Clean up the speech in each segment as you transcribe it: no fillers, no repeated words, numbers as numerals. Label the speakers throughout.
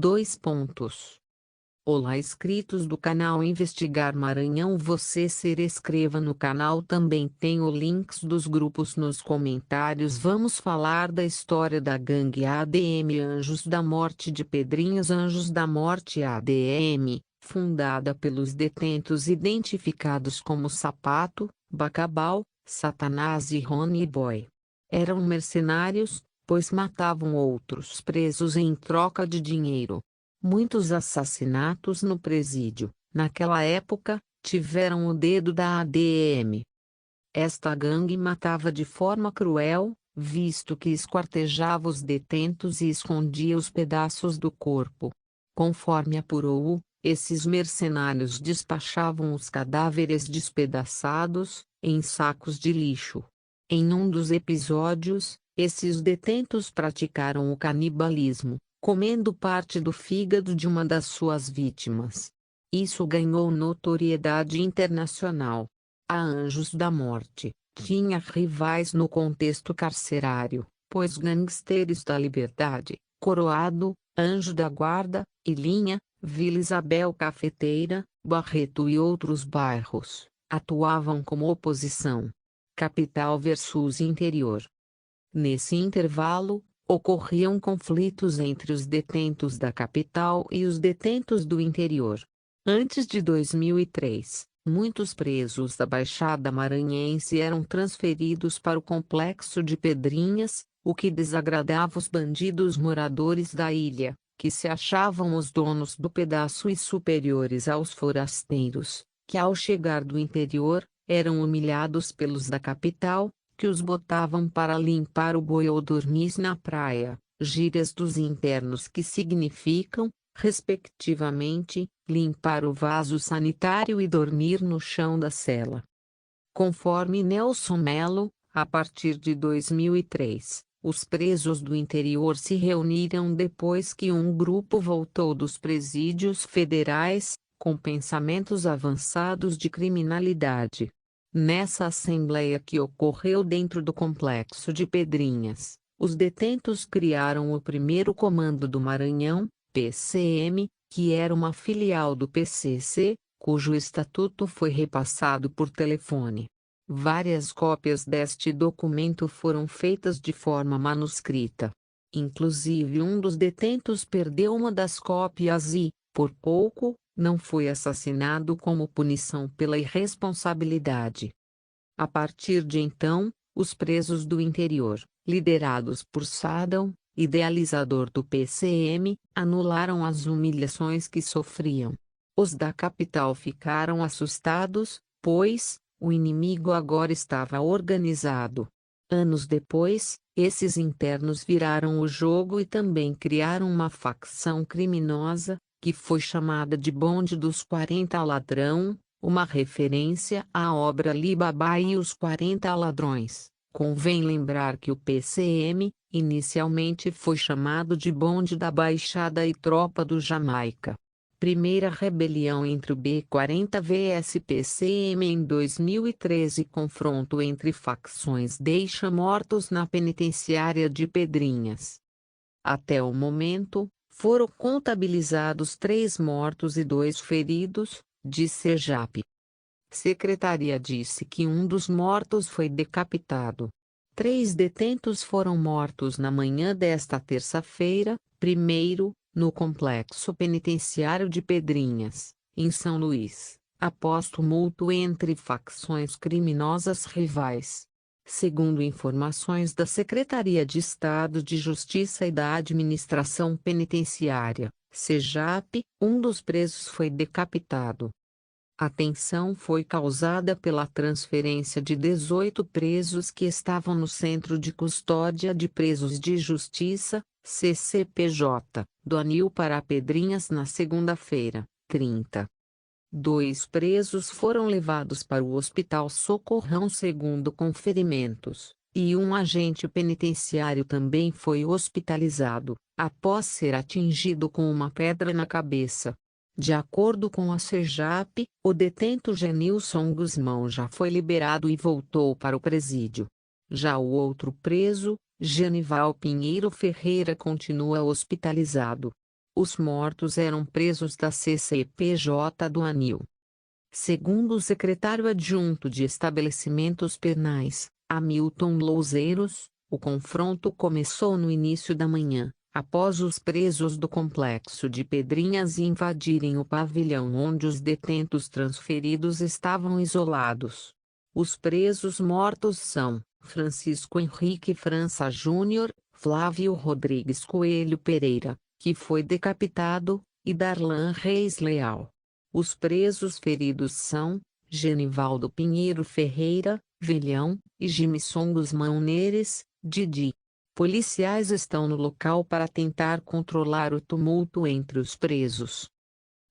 Speaker 1: Dois pontos. Olá, inscritos do canal Investigar Maranhão. Você se inscreva no canal, também tem os links dos grupos nos comentários. Vamos falar da história da gangue ADM Anjos da Morte de Pedrinhas. Anjos da Morte ADM, fundada pelos detentos identificados como Sapato, Bacabal, Satanás e Rony Boy. Eram mercenários, pois matavam outros presos em troca de dinheiro. Muitos assassinatos no presídio, naquela época, tiveram o dedo da ADM. Esta gangue matava de forma cruel, visto que esquartejava os detentos e escondia os pedaços do corpo. Conforme apurou, esses mercenários despachavam os cadáveres despedaçados, em sacos de lixo. Em um dos episódios, esses detentos praticaram o canibalismo, comendo parte do fígado de uma das suas vítimas. Isso ganhou notoriedade internacional. A Anjos da Morte tinha rivais no contexto carcerário, pois Gangsters da Liberdade, Coroado, Anjo da Guarda, Ilinha, Vila Isabel Cafeteira, Barreto e outros bairros atuavam como oposição. Capital versus interior. Nesse intervalo, ocorriam conflitos entre os detentos da capital e os detentos do interior. Antes de 2003, muitos presos da Baixada Maranhense eram transferidos para o complexo de Pedrinhas, o que desagradava os bandidos moradores da ilha, que se achavam os donos do pedaço e superiores aos forasteiros, que ao chegar do interior, eram humilhados pelos da capital, que os botavam para limpar o boi ou dormir na praia, gírias dos internos que significam, respectivamente, limpar o vaso sanitário e dormir no chão da cela. Conforme Nelson Mello, a partir de 2003, os presos do interior se reuniram depois que um grupo voltou dos presídios federais, com pensamentos avançados de criminalidade. Nessa assembleia que ocorreu dentro do complexo de Pedrinhas, os detentos criaram o primeiro Comando do Maranhão, PCM, que era uma filial do PCC, cujo estatuto foi repassado por telefone. Várias cópias deste documento foram feitas de forma manuscrita. Inclusive um dos detentos perdeu uma das cópias e, por pouco, não foi assassinado como punição pela irresponsabilidade. A partir de então, os presos do interior, liderados por Saddam, idealizador do PCM, anularam as humilhações que sofriam. Os da capital ficaram assustados, pois o inimigo agora estava organizado. Anos depois, esses internos viraram o jogo e também criaram uma facção criminosa, que foi chamada de Bonde dos 40 Ladrão, uma referência à obra Ali Baba e os 40 Ladrões. Convém lembrar que o PCM, inicialmente foi chamado de Bonde da Baixada e Tropa do Jamaica. Primeira rebelião entre o B40 vs PCM em 2013. Confronto entre facções deixa mortos na penitenciária de Pedrinhas. Até o momento, foram contabilizados 3 mortos e 2 feridos, disse Sergipe. Secretaria disse que um dos mortos foi decapitado. 3 detentos foram mortos na manhã desta terça-feira, primeiro, no complexo penitenciário de Pedrinhas, em São Luís, após tumulto entre facções criminosas rivais. Segundo informações da Secretaria de Estado de Justiça e da Administração Penitenciária, SEJAP, um dos presos foi decapitado. A tensão foi causada pela transferência de 18 presos que estavam no Centro de Custódia de Presos de Justiça, CCPJ, do Anil para Pedrinhas na segunda-feira, 30. 2 presos foram levados para o Hospital Socorrão segundo com ferimentos, e um agente penitenciário também foi hospitalizado, após ser atingido com uma pedra na cabeça. De acordo com a SEJAP, o detento Genilson Guzmão já foi liberado e voltou para o presídio. Já o outro preso, Genival Pinheiro Ferreira, continua hospitalizado. Os mortos eram presos da CCPJ do Anil. Segundo o secretário adjunto de Estabelecimentos Penais, Hamilton Louzeiros, o confronto começou no início da manhã, após os presos do complexo de Pedrinhas invadirem o pavilhão onde os detentos transferidos estavam isolados. Os presos mortos são Francisco Henrique França Júnior, Flávio Rodrigues Coelho Pereira, que foi decapitado, e Darlan Reis Leal. Os presos feridos são Genivaldo Pinheiro Ferreira, Vilhão, e Jimson Guzmão Neres, Didi. Policiais estão no local para tentar controlar o tumulto entre os presos.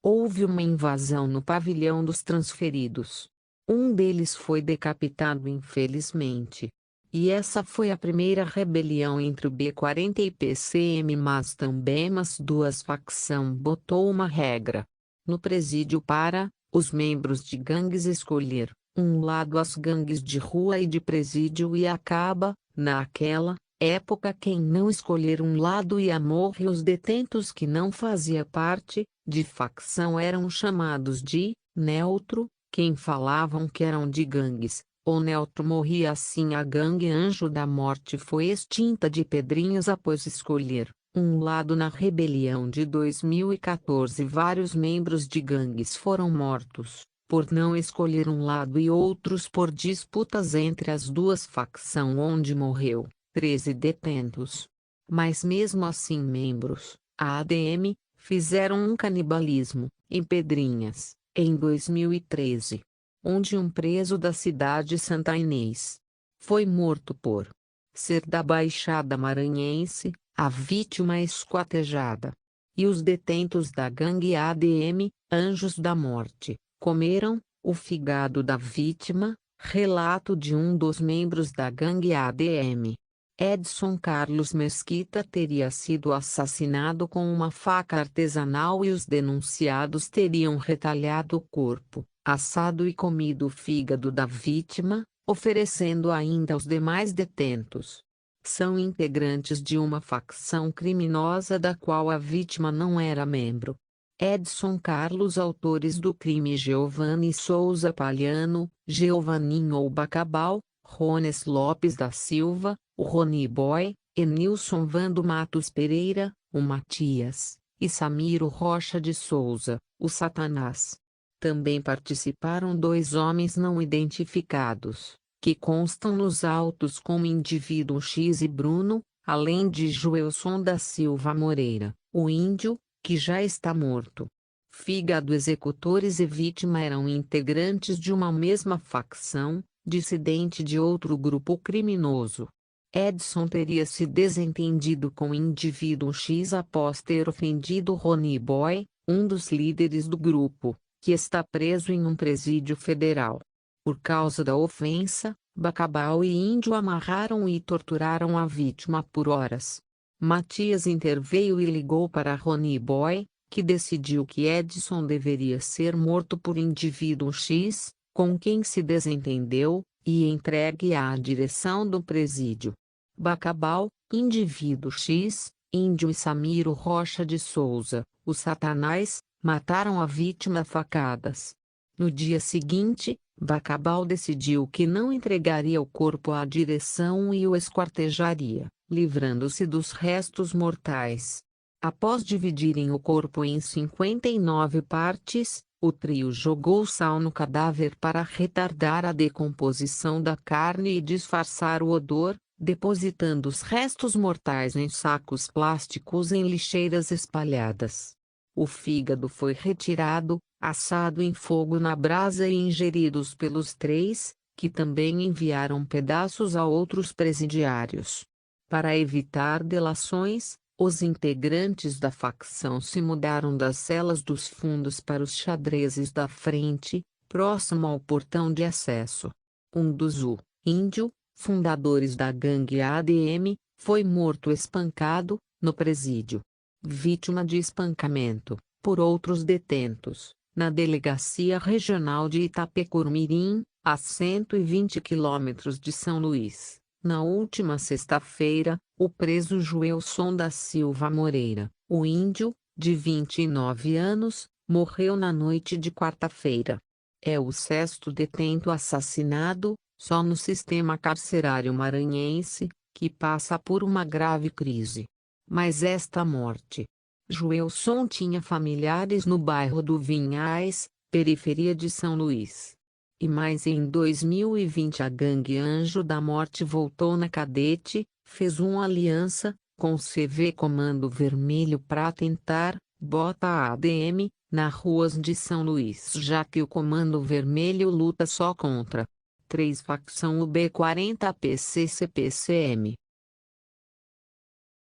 Speaker 1: Houve uma invasão no pavilhão dos transferidos. Um deles foi decapitado infelizmente. E essa foi a primeira rebelião entre o B40 e PCM, mas também as duas facções botou uma regra no presídio para os membros de gangues escolher um lado, as gangues de rua e de presídio, e acaba, naquela época, quem não escolher um lado ia morrer. Os detentos que não fazia parte de facção eram chamados de neutro, quem falavam que eram de gangues, o neutro morria. Assim a gangue Anjo da Morte foi extinta de Pedrinhas após escolher um lado na rebelião de 2014. Vários membros de gangues foram mortos por não escolher um lado e outros por disputas entre as duas facções, onde morreu 13 detentos. Mas mesmo assim membros, a ADM, fizeram um canibalismo em Pedrinhas, em 2013, onde um preso da cidade santainês foi morto por ser da Baixada Maranhense, a vítima esquartejada. E os detentos da gangue ADM, Anjos da Morte, comeram o fígado da vítima. Relato de um dos membros da gangue ADM. Edson Carlos Mesquita teria sido assassinado com uma faca artesanal e os denunciados teriam retalhado o corpo, assado e comido o fígado da vítima, oferecendo ainda aos demais detentos. São integrantes de uma facção criminosa da qual a vítima não era membro. Edson Carlos. Autores do crime: Giovanni Souza Palhano, Giovanninho ou Bacabal, Rones Lopes da Silva, o Rony Boy, Enilson Vando Matos Pereira, o Matias, e Samiro Rocha de Souza, o Satanás. Também participaram 2 homens não identificados, que constam nos autos como Indivíduo X e Bruno, além de Joelson da Silva Moreira, o Índio, que já está morto. Fígado. Executores e vítima eram integrantes de uma mesma facção, dissidente de outro grupo criminoso. Edson teria se desentendido com o Indivíduo X após ter ofendido Rony Boy, um dos líderes do grupo, que está preso em um presídio federal. Por causa da ofensa, Bacabal e Índio amarraram e torturaram a vítima por horas. Matias interveio e ligou para Rony Boy, que decidiu que Edson deveria ser morto por Indivíduo X, com quem se desentendeu, e entregue à direção do presídio. Bacabal, Indivíduo X, Índio e Samiro Rocha de Souza, o Satanás, mataram a vítima a facadas. No dia seguinte, Bacabal decidiu que não entregaria o corpo à direção e o esquartejaria, livrando-se dos restos mortais. Após dividirem o corpo em 59 partes, o trio jogou sal no cadáver para retardar a decomposição da carne e disfarçar o odor, depositando os restos mortais em sacos plásticos em lixeiras espalhadas. O fígado foi retirado, assado em fogo na brasa e ingeridos pelos 3, que também enviaram pedaços a outros presidiários. Para evitar delações, os integrantes da facção se mudaram das celas dos fundos para os xadrezes da frente, próximo ao portão de acesso. Um dos Índio, fundadores da gangue ADM, foi morto espancado, no presídio. Vítima de espancamento, por outros detentos, na Delegacia Regional de Itapecurimirim, a 120 quilômetros de São Luís. Na última sexta-feira, o preso Joelson da Silva Moreira, o Índio, de 29 anos, morreu na noite de quarta-feira. É o sexto detento assassinado, só no sistema carcerário maranhense, que passa por uma grave crise. Mas esta morte. Joelson tinha familiares no bairro do Vinhais, periferia de São Luís. E mais em 2020 a gangue Anjo da Morte voltou na Cadete, fez uma aliança com o CV Comando Vermelho para tentar, bota a ADM, nas ruas de São Luís, já que o Comando Vermelho luta só contra 3 facção UB40 PCC-PCM.